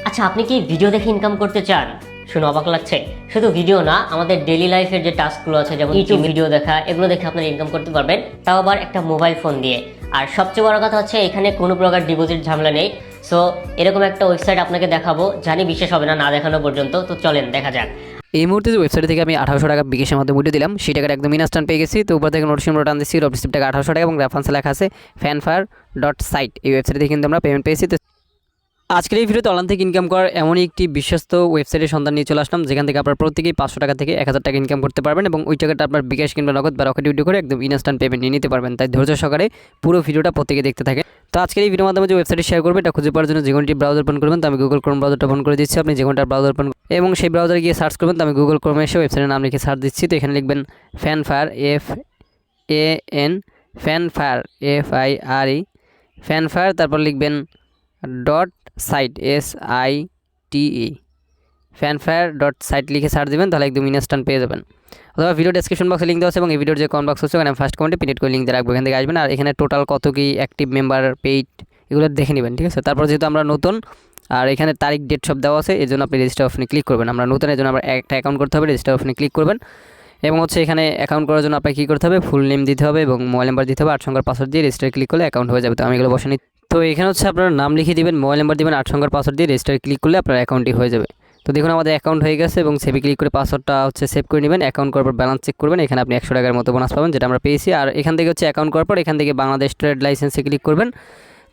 আচ্ছা, আপনি কি ভিডিও দেখে ইনকাম করতে চান? শুনে অবাক লাগছে? শুধু ভিডিও না, আমাদের ডেইলি লাইফের যে টাস্কগুলো আছে, যেমন ইউটিউব ভিডিও দেখা, এগুলো দেখে আপনারা ইনকাম করতে পারবেন, তাও আবার একটা মোবাইল ফোন দিয়ে। আর সবচেয়ে বড় কথা হচ্ছে, এখানে কোনো প্রকার ডিপোজিট ঝামেলা নেই। সো এরকম একটা ওয়েবসাইট আপনাকে দেখাবো, জানি বিশ্বাস হবে না না দেখানো পর্যন্ত। তো চলেন দেখা যাক। এই মুহূর্তে যে ওয়েবসাইট থেকে আমি 1800 টাকা বিকাশের মাধ্যমে উঠে দিলাম, সেই টাকাটা একদম ইনস্ট্যান্ট পেয়ে গেছি। তো উপর থেকে নোটিশ নম্বর টান দিচ্ছি, রিসিপ্ট টাকা 1800 টাকা এবং রেফারেন্স লেখা আছে fanfare.site। এই ওয়েবসাইট থেকে কিন্তু আমরা পেমেন্ট পেয়েছি। তো আজকের এই ভিডিওতে অনলাইন থেকে ইনকাম করার এমনই একটি বিশ্বস্ত ওয়েবসাইটের সন্ধান নিয়ে চলে আসলাম, যেখান থেকে আপনার প্রত্যেকেই 500 টাকা থেকে 1000 টাকা ইনকাম করতে পারবেন এবং ওই টাকাটা আপনার বিকাশ কিংবা নগদ বা রকেট ভিডিও করে একদম ইনস্ট্যান্ট পেমেন্ট নিয়ে নিতে পারবেন। তাই ধৈর্য সহকারে পুরো ভিডিওটা প্রত্যেকে দেখতে থাকে। তো আজকের এই ভিডিওর মাধ্যমে যে ওয়েবসাইটটি শেয়ার করবে, এটা খুঁজে পাওয়ার জন্য যে কোনটি ব্রাউজার ওপেন করবেন, তো আমি গুগল ক্রোম ব্রাউজারটা ওপেন করে দিচ্ছি। আপনি যে কোনটা ব্রাউজার ওপেন এবং সেই ব্রাউজারে গিয়ে সার্চ করবেন। তো আমি গুগল ক্রোমে এসে ওয়েবসাইটের নাম লিখে সার্চ দিচ্ছি। তো এখানে লিখবেন fanfare FAN fanfare, তারপর লিখবেন .site SITE fanfare.site লিখে সার্চ দেবেন, তাহলে একদম ইনস্ট্যান্ট পেয়ে যাবেন। অথবা ভিডিও ডেসক্রিপশন বক্সে লিঙ্ক দেওয়া আছে এবং এই ভিডিওর যে কমেন্ট বক্স আছে ওখানে ফার্স্ট কমেন্টে পিন করে লিঙ্ক দিয়ে রাখবো, এখান থেকে আসবেন। আর এখানে টোটাল কত কি অ্যাক্টিভ মেম্বার, পেইড, এগুলো দেখে নেবেন, ঠিক আছে। তারপর যেহেতু আমরা নতুন আর এখানে তারিখ ডেট সব দেওয়া আছে, এই জন্য আপনি রেজিস্টার অপশনে ক্লিক করবেন। আমরা নতুন, এই জন্য আমরা একটা অ্যাকাউন্ট করতে হবে, রেজিস্টার অপশনে ক্লিক করবেন। এবং হচ্ছে এখানে অ্যাকাউন্ট করার জন্য আপনাকে কী করতে হবে, ফুল নেম দিতে হবে এবং মোবাইল নাম্বার দিতে হবে। 8 সংখ্যার পাসওয়ার্ড দিয়ে রেজিস্টার ক্লিক করলে অ্যাকাউন্ট হয়ে যাবে। তো আমি এগুলো বসে নিই। তো এখানে হচ্ছে আপনার নাম লিখে দিবেন, মোবাইল নাম্বার দিবেন, 8 সংখ্যার পাসওয়ার্ড দিয়ে রেজিস্টার ক্লিক করলে আপনার অ্যাকাউন্টটি হয়ে যাবে। তো দেখুন আমাদের অ্যাকাউন্ট হয়ে গেছে এবং সেভে ক্লিক করে পাসওয়ার্ডটা হচ্ছে সেভ করে নেবেন। অ্যাকাউন্ট করার পর ব্যালেন্স চেক করবেন, এখানে আপনি 100 টাকার মতো বোনাস পাবেন, যেটা আমরা পেয়েছি। আর এখান থেকে হচ্ছে অ্যাকাউন্ট করার পর এখান থেকে বাংলাদেশ ট্রেড লাইসেন্সে ক্লিক করবেন।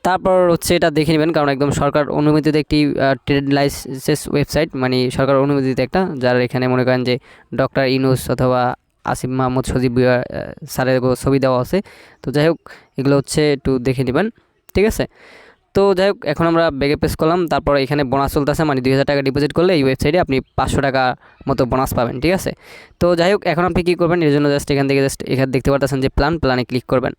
তারপর হচ্ছে এটা দেখে নেবেন, কারণ একদম সরকার অনুমোদিত একটি ট্রেড লাইসেন্স ওয়েবসাইট, মানে সরকার অনুমোদিত একটা, যার এখানে মনে করেন যে ডক্টর ইউনূস অথবা আসিফ মাহমুদ সজীব স্যারের ছবি দেওয়া আছে। তো যাই হোক, এগুলো হচ্ছে একটু দেখে নেবেন, ঠিক আছে। তো যাই হোক, এখন আমরা ব্যাগে প্রেস করলাম। তারপর এখানে বোনাস চলতেছে, মানে 2000 টাকা ডিপোজিট করলে এই ওয়েবসাইটে আপনি 500 টাকা মতো বোনাস পাবেন, ঠিক আছে। তো যাই হোক, এখন আপনি কী করবেন, এর জন্য এখান থেকে এখানে দেখতে পাচ্ছেন যে প্ল্যানে ক্লিক করবেন।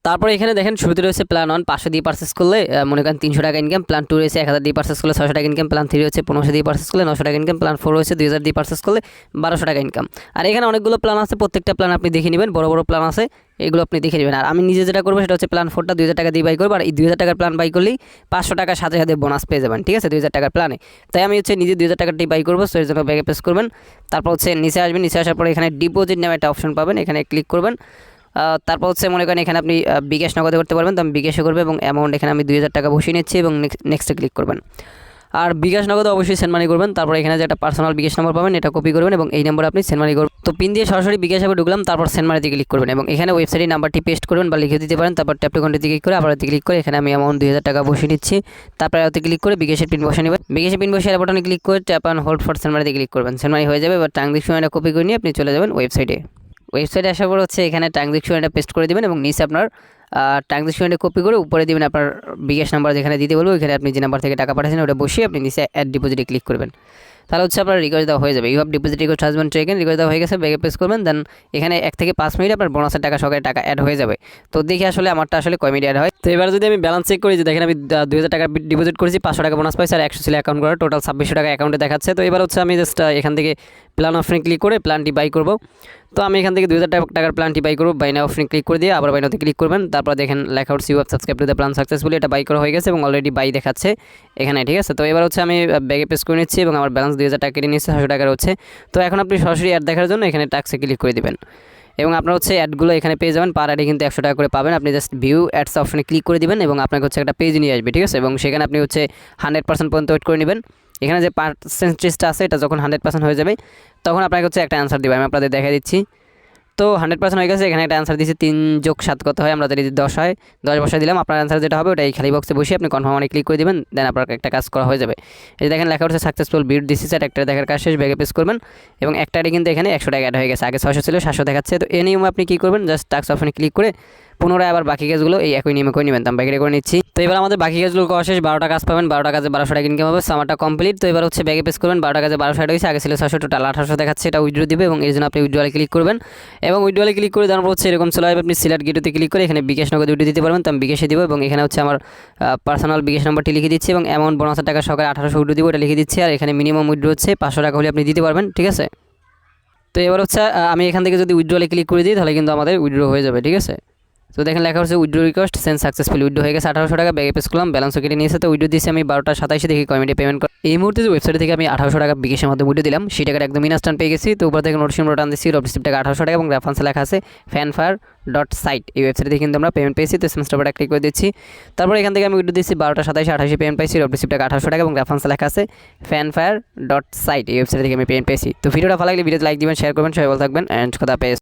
তারপর এখানে দেখেন শুরুতে রয়েছে প্ল্যান 1 500 দিয়ে পারচেস করলে মনে করেন 300 টাকা ইনকাম, প্ল্যান 2 রয়েছে 1000 দিয়ে পারচেস করলে 600 টাকা ইনকাম, প্ল্যান 3 রয়েছে 1500 দিয়ে পারচেস করলে 900 টাকা ইনকাম, প্ল্যান 4 রয়েছে 2000 দিয়ে পারচেস করলে 1200 টাকা ইনকাম। আর এখানে অনেকগুলো প্ল্যান আছে, প্রত্যেকটা প্ল্যান আপনি দেখে নেবেন, বড় বড় প্ল্যান আছে, এগুলো আপনি দেখে নেবেন। আর আমি নিজে যেটা করবো সেটা হচ্ছে প্ল্যান 4টা 2000 টাকা দিয়ে বাই করবো। আর এই 2000 টাকার প্ল্যান বাই করলেই 500 টাকার সাথে সাথে বোনাস পেয়ে যাবেন, ঠিক আছে, 2000 টাকার প্ল্যানে। তাই আমি হচ্ছে নিজে 2000 টাকাটি বাই করবো, সো এর জন্য ব্যাগে প্রেস করবেন। তারপর হচ্ছে নিচে আসবেন, নিচে আসার পরে এখানে ডিপোজিট নামে একটা অপশন পাবেন, এখানে ক্লিক করবেন। তারপর হচ্ছে মনে করেন এখানে আপনি বিকাশ নগদে করতে পারবেন, তো আমি বিকাশে করবো এবং অ্যামাউন্ট এখানে আমি 2000 টাকা বসিয়ে নিচ্ছি এবং নেক্সটে ক্লিক করবেন। আর বিকাশ নগদে অবশ্যই সেন্ড মানি করবেন। তারপর এখানে যে একটা পার্সোনাল বিকাশ নম্বর পাবেন, এটা কপি করবেন এবং এই নম্বরে আপনি সেন্ড মানি করবেন। তো পিন দিয়ে সরাসরি বিকাশ অ্যাপে ঢুকলাম, তারপর সেন্ড মানিতে ক্লিক করবেন এবং এখানে ওয়েবসাইটের নাম্বারটি পেস্ট করবেন বা লিখে দিতে পারেন। তারপর ট্যাপ টু কন্টিনিউতে ক্লিক করে আবার ক্লিক করে এখানে আমি অ্যামাউন্ট 2000 টাকা বসিয়ে নিচ্ছি। তারপর ওতে ক্লিক করে বিকাশের পিন বসে নেবেন। বিকাশের পিন বসে বাটনে ক্লিক করে tap and hold for send মানিতে ক্লিক করবেন। সেন্ড মানি হয়ে যাবে। এবার ট্রানজ্যাকশনটা কপি করে নিয়ে আপনি চলে যাবেন ওয়েবসাইটে আসার পর হচ্ছে এখানে ট্রানজ্যাকশনটা পেস্ট করে দেবেন এবং নিচে আপনার ট্রানজ্যাকশনটা কপি করে উপরে দিবেন আপনার বিকাশ নাম্বার যেখানে দিতে বলবো, ওইখানে আপনি যে নাম্বার থেকে টাকা পাঠাচ্ছেন ওটা বসিয়ে আপনি নিচে অ্যাড ডিপোজিটে ক্লিক করবেন। তাহলে হচ্ছে আপনার রিকোয়েস্ট দেওয়া হয়ে যাবে। ইউ হ্যাভ ডিপোজিট রিকোয়েস্ট হাজ বিন টেকেন, রিকোয়েস্ট দেওয়া হয়ে গেছে, ব্যাগে প্রেস করবেন। দেন এখানে 1 থেকে 5 মিনিট আপনার বোনাসের টাকা সকালে টাকা অ্যাড হয়ে যাবে। তো দেখি আসলে আমারটা আসলে কয় মিনিট অ্যাড হয়। তো এবার যদি আমি ব্যালেন্স চেক করি, যে দেখেন আমি 2000 টাকা ডিপোজিট করেছি, 500 টাকা বোনাস পাইছি আর 100 ছিল অ্যাকাউন্ট করা, টোটাল 2600 টাকা অ্যাকাউন্টে দেখাচ্ছে। তো এবার হচ্ছে আমি জাস্ট এখান থেকে প্ল্যান অপশনে ক্লিক করে প্ল্যানটি বাই করব। তো আমি এখান থেকে 2000 টাকার প্ল্যানটি বাই করবো, বাই নাও অপশনে ক্লিক করে দিয়ে আবার বাই নাওতে ক্লিক করবেন। তারপর দেখেন লেখা উঠছে you have subscribe to the plan successfully, এটা বাই করা হয়ে গেছে এবং অলরেডি বাই দেখাচ্ছে এখানে, ঠিক আছে। তো এবার হচ্ছে আমি ব্যাগে প্রেস করে নিচ্ছি এবং আমার ব্যালেন্স 2000 টাকা কেটে নিচ্ছে, 600 টাকার হচ্ছে। তো এখন আপনি সরাসরি অ্যাড দেখার জন্য এখানে টাক্সে ক্লিক করে দিবেন এবং আপনার হচ্ছে অ্যাডগুলো এখানে পেয়ে যাবেন। পার অ্যাডে কিন্তু 100 টাকা করে পাবেন। আপনি জাস্ট ভিউ অ্যাডস অপশনে ক্লিক করে দিবেন এবং আপনাকে হচ্ছে একটা পেজ নিয়ে আসবে, ঠিক আছে। এবং সেখানে আপনি হচ্ছে 100% পর্যন্ত ওয়েট করে নেবেন। এখানে যে পার্সেন্টেজটা আছে এটা যখন 100% হয়ে যাবে তখন আপনাকে হচ্ছে একটা অ্যান্সার দিবে, আমি আপনাদের দেখা দিচ্ছি। তো 100% হয়ে গেছে, এখানে একটা অ্যান্সার দিচ্ছি 3 যোগ 7 কত হয়, আমরা যদি 10 হয় 10 বসায় দিলাম। আপনার অ্যান্সার যেটা হবে ওটা এই খালি বক্সে বসিয়ে আপনি কনফার্ম মানে ক্লিক করে দিবেন, দেন আপনার একটা কাজ করা হয়ে যাবে। এই যে দেখেন লেখা হচ্ছে সাকসেসফুল বিট দিস ইজ একটা দেখার কাজ শেষ, ব্যাগে প্রেস করবেন এবং একটারে কিন্তু এখানে 100 টাকা অ্যাড হয়ে গেছে, আগে 600 ছিল 700 দেখাচ্ছে। তো এই নিয়মে আপনি কী করবেন, জাস্ট টাস্ক অপশনে ক্লিক করে পুনরায় আবার বাকি কাজগুলো এই একই নিয়মে করে নেবেন। তো আমি ব্যাগে করে নিচ্ছি। তো এবার আমাদের বাকি কাজগুলো করা শেষ, 12টা কাজ পাবেন, 12টা কাজে 1200 টাকা ইনকাম হবে, আমারটা কমপ্লিট। তো এবার হচ্ছে ব্যাগে প্রেস করবেন, 12টা কাজে 1200 টাকা হয়েছে, আগে ছিল 600, টোটাল 1800 দেখাচ্ছে, এটা উইথড্র দিবে এবং এর জন্য আপনি উইথড্রলে ক্লিক করবেন এবং উইথড্রলে ক্লিক করে দেওয়ার পর হচ্ছে এরকম চলে আসবে। আপনি সিলেক্ট গেটুতে ক্লিক করে এখানে বিকাশ নগদ উইথড্র দিতে পারবেন, তো আমি বিকাশে দিব এবং এখানে হচ্ছে আমার পার্সোনাল বিকাশ নাম্বারটি লিখে দিচ্ছি এবং অ্যামাউন্ট বোনাসের টাকা সকালে 1800 উইথড্র দিব, এটা লিখে দিচ্ছি। আর এখানে মিনিমাম উইথড্র হচ্ছে 500 টাকা হলে আপনি দিতে পারবেন, ঠিক আছে। তো এবার হচ্ছে আমি এখান থেকে যদি উইথড্রলে ক্লিক করে দিই তাহলে কিন্তু আমাদের উইথড্র হয়ে যাবে, ঠিক আছে। তো দেখেন লেখা হচ্ছে withdraw request send successfully, withdraw হয়ে গেছে 1800 টাকা, ব্যাগে পেস করলাম, ব্যালেন্সও কেটে নিয়েছে। তো উইড্রো দিয়েছি আমি 12:27 দেখি কমিটি পেমেন্ট করা। এই মুহূর্তে যে ওয়েবসাইট থেকে আমি 1800 টাকা বিকাশের মাধ্যমে উইড্রো দিলাম সেই টাকাটা একদম ইনস্ট্যান্ট পেয়ে গেছি। তো উপর থেকে নোটিফিকেশন বাটন দিচ্ছি, রিসিপ্ট টাকা 1800 টাকা এবং রেফারেন্সে লেখা আছে fanfare.site। এই ওয়েবসাইট থেকে কিন্তু আমরা পেমেন্ট পেয়েছি। তো সেন্সটা বাটন ক্লিক করে দিচ্ছি। তারপর এখান থেকে আমি উইড্রো দিচ্ছি 12:27 পেমেন্ট পাইছি, রিসিপ্ট টাকা 1800 টাকা এবং রেফারেন্সে লেখা আছে fanfare.site। এই ওয়েবসাইট থেকে আমি পেমেন্ট পেয়েছি। তো ভিডিওটা ভালো লাগলে ভিডিওতে লাইক দিবেন, শেয়ার করবেন, সবাই ভালো থাকবেন এন্ড খোদা হাফেজ।